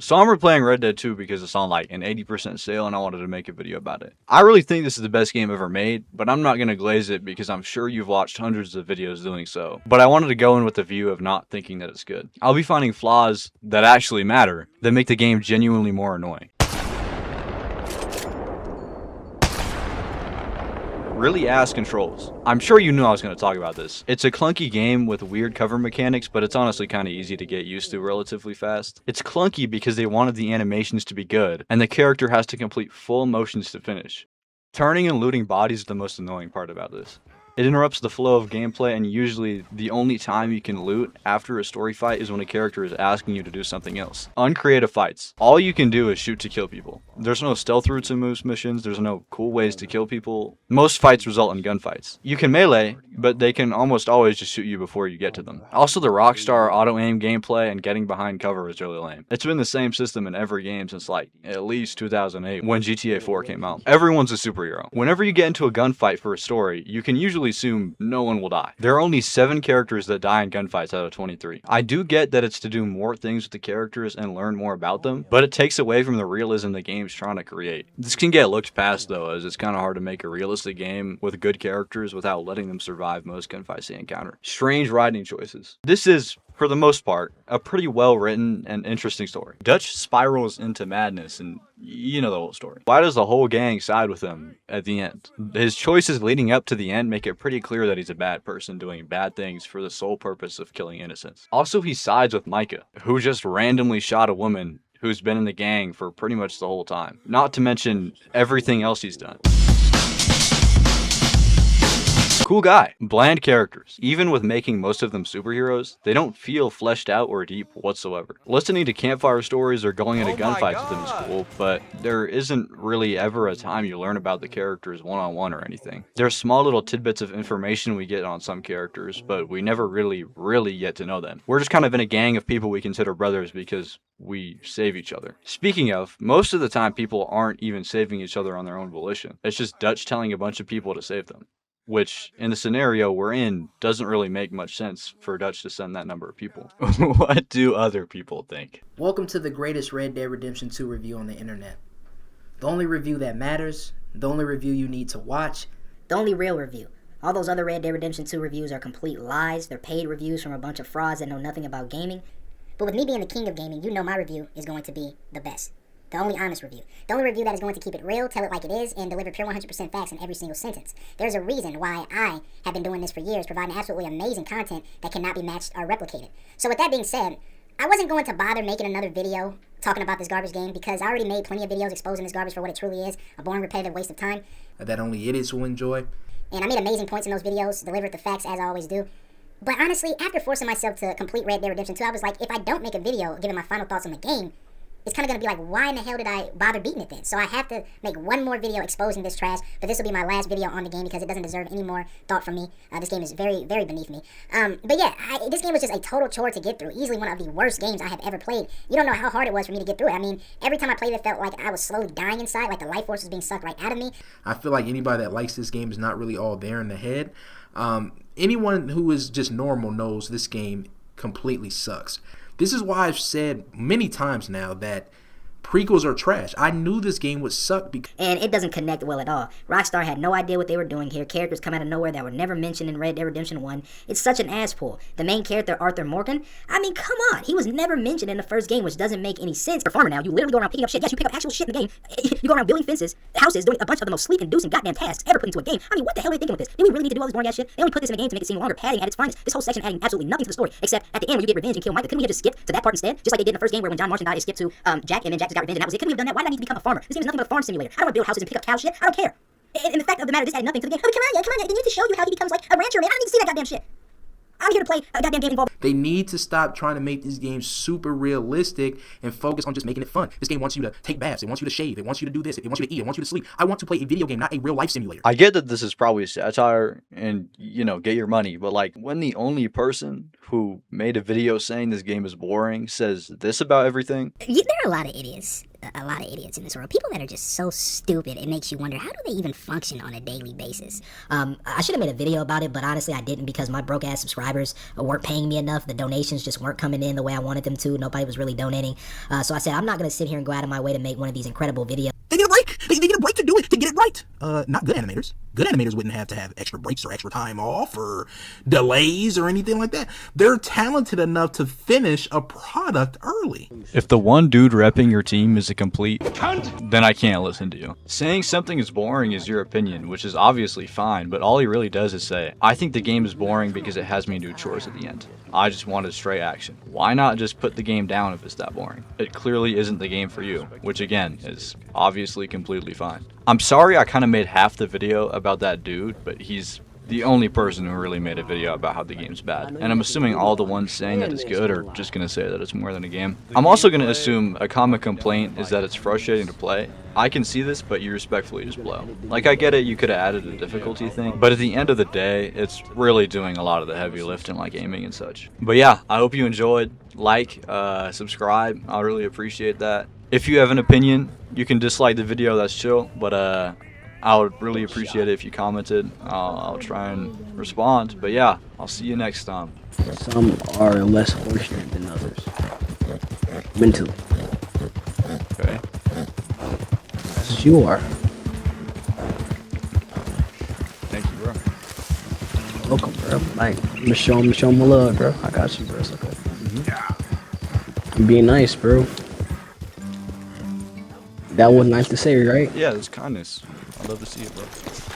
So I'm replaying Red Dead 2 because it's on like an 80% sale and I wanted to make a video about it. I really think this is the best game ever made, but I'm not going to glaze it because I'm sure you've watched hundreds of videos doing so. But I wanted to go in with the view of not thinking that it's good. I'll be finding flaws that actually matter, that make the game genuinely more annoying. Really ass controls. I'm sure you knew I was going to talk about this. It's a clunky game with weird cover mechanics, but it's honestly kind of easy to get used to relatively fast. It's clunky because they wanted the animations to be good, and the character has to complete full motions to finish. Turning and looting bodies is the most annoying part about this. It interrupts the flow of gameplay, and usually the only time you can loot after a story fight is when a character is asking you to do something else. Uncreative fights. All you can do is shoot to kill people. There's no stealth routes in most missions, there's no cool ways to kill people. Most fights result in gunfights. You can melee, but they can almost always just shoot you before you get to them. Also, the Rockstar auto-aim gameplay and getting behind cover is really lame. It's been the same system in every game since like at least 2008 when GTA 4 came out. Everyone's a superhero. Whenever you get into a gunfight for a story, you can usually assume no one will die. There are only 7 characters that die in gunfights out of 23. I do get that it's to do more things with the characters and learn more about them, but it takes away from the realism the game's trying to create. This can get looked past though, as it's kind of hard to make a realistic game with good characters without letting them survive most gunfights they encounter. Strange writing choices. This is, for the most part, a pretty well written and interesting story. Dutch spirals into madness, and you know the whole story. Why does the whole gang side with him at the end? His choices leading up to the end make it pretty clear that he's a bad person doing bad things for the sole purpose of killing innocents. Also, he sides with Micah, who just randomly shot a woman who's been in the gang for pretty much the whole time. Not to mention everything else he's done. Cool guy. Bland characters. Even with making most of them superheroes, they don't feel fleshed out or deep whatsoever. Listening to campfire stories or going into gunfights with them is cool, but there isn't really ever a time you learn about the characters one-on-one or anything. There's small little tidbits of information we get on some characters, but we never really get to know them. We're just kind of in a gang of people we consider brothers because we save each other. Speaking of, most of the time people aren't even saving each other on their own volition. It's just Dutch telling a bunch of people to save them. Which, in the scenario we're in, doesn't really make much sense for Dutch to send that number of people. What do other people think? Welcome to the greatest Red Dead Redemption 2 review on the internet. The only review that matters, the only review you need to watch, the only real review. All those other Red Dead Redemption 2 reviews are complete lies. They're paid reviews from a bunch of frauds that know nothing about gaming. But with me being the king of gaming, you know my review is going to be the best. The only honest review. The only review that is going to keep it real, tell it like it is, and deliver pure 100% facts in every single sentence. There's a reason why I have been doing this for years, providing absolutely amazing content that cannot be matched or replicated. So with that being said, I wasn't going to bother making another video talking about this garbage game because I already made plenty of videos exposing this garbage for what it truly is, a boring, repetitive waste of time. that only idiots will enjoy. And I made amazing points in those videos, delivered the facts as I always do. But honestly, after forcing myself to complete Red Dead Redemption 2, I was like, if I don't make a video giving my final thoughts on the game, it's kind of going to be like, why in the hell did I bother beating it then? So I have to make one more video exposing this trash, but this will be my last video on the game because it doesn't deserve any more thought from me. This game is very, very beneath me. But yeah, this game was just a total chore to get through. Easily one of the worst games I have ever played. You don't know how hard it was for me to get through it. I mean, every time I played it, felt like I was slowly dying inside, like the life force was being sucked right out of me. I feel like anybody that likes this game is not really all there in the head. Anyone who is just normal knows this game completely sucks. This is why I've said many times now that prequels are trash. I knew this game would suck because... And it doesn't connect well at all. Rockstar had no idea what they were doing here. Characters come out of nowhere that were never mentioned in Red Dead Redemption 1. It's such an ass pull. The main character, Arthur Morgan, I mean, come on. He was never mentioned in the first game, which doesn't make any sense. You're a farmer now. You literally go around picking up shit. Yes, you pick up actual shit in the game. You go around building fences, houses, doing a bunch of the most sleep-inducing goddamn tasks ever put into a game. I mean, what the hell are they thinking with this? Do we really need to do all this boring ass shit? They only put this in a game to make it seem longer, padding at its finest. This whole section adding absolutely nothing to the story, except at the end when you get revenge and kill Micah. Couldn't we have just skipped to that part instead? Just like they did in the first game where when John Marston died, it skipped to Jack, and then Jack just got revenge, and that was it. Couldn't we have done that? Why did I need to become a farmer? This game is nothing but a farm simulator. I don't want to build houses and pick up cow shit. I don't care. And the fact of the matter, this added nothing to the game. I mean, come on, they need to show you how he becomes like a rancher, man. I don't need to see that goddamn shit. I'm here to play a goddamn game involved. They need to stop trying to make this game super realistic and focus on just making it fun. This game wants you to take baths. It wants you to shave. It wants you to do this. It wants you to eat. It wants you to sleep. I want to play a video game, not a real life simulator. I get that this is probably satire and, get your money, but like when the only person who made a video saying this game is boring says this about everything. There are a lot of idiots a lot of idiots in this world. People that are just so stupid. It makes you wonder, how do they even function on a daily basis? I should have made a video about it, but honestly I didn't because my broke ass subscribers weren't paying me enough. The donations just weren't coming in the way I wanted them to. Nobody was really donating. So I said I'm not going to sit here and go out of my way to make one of these incredible videos. They need a break. They need a break to do it, to get it right. Not good animators. Good animators wouldn't have to have extra breaks or extra time off or delays or anything like that. They're talented enough to finish a product early. If the one dude repping your team is a complete cunt, then I can't listen to you. Saying something is boring is your opinion, which is obviously fine, but all he really does is say, I think the game is boring because it has me do chores at the end. I just wanted straight action. Why not just put the game down if it's that boring? It clearly isn't the game for you, which again is obviously completely fine. I'm sorry I kind of made half the video about that dude, but he's the only person who really made a video about how the game's bad. And I'm assuming all the ones saying that it's good are just going to say that it's more than a game. I'm also going to assume a common complaint is that it's frustrating to play. I can see this, but you respectfully just blow. Like, I get it, you could have added a difficulty thing, but at the end of the day, it's really doing a lot of the heavy lifting, like aiming and such. But yeah, I hope you enjoyed. Like, subscribe, I'll really appreciate that. If you have an opinion, you can dislike the video, that's chill, but I would really appreciate it if you commented. I'll try and respond. But yeah, I'll see you next time. Some are less fortunate than others. Mentally. Okay. As you are. Thank you, bro. Welcome, bro. Like, I'm gonna show him my love, bro. I got you, bro. It's okay. I'm being nice, bro. That was nice to say, right? Yeah, it's kindness. I'd love to see it, bro.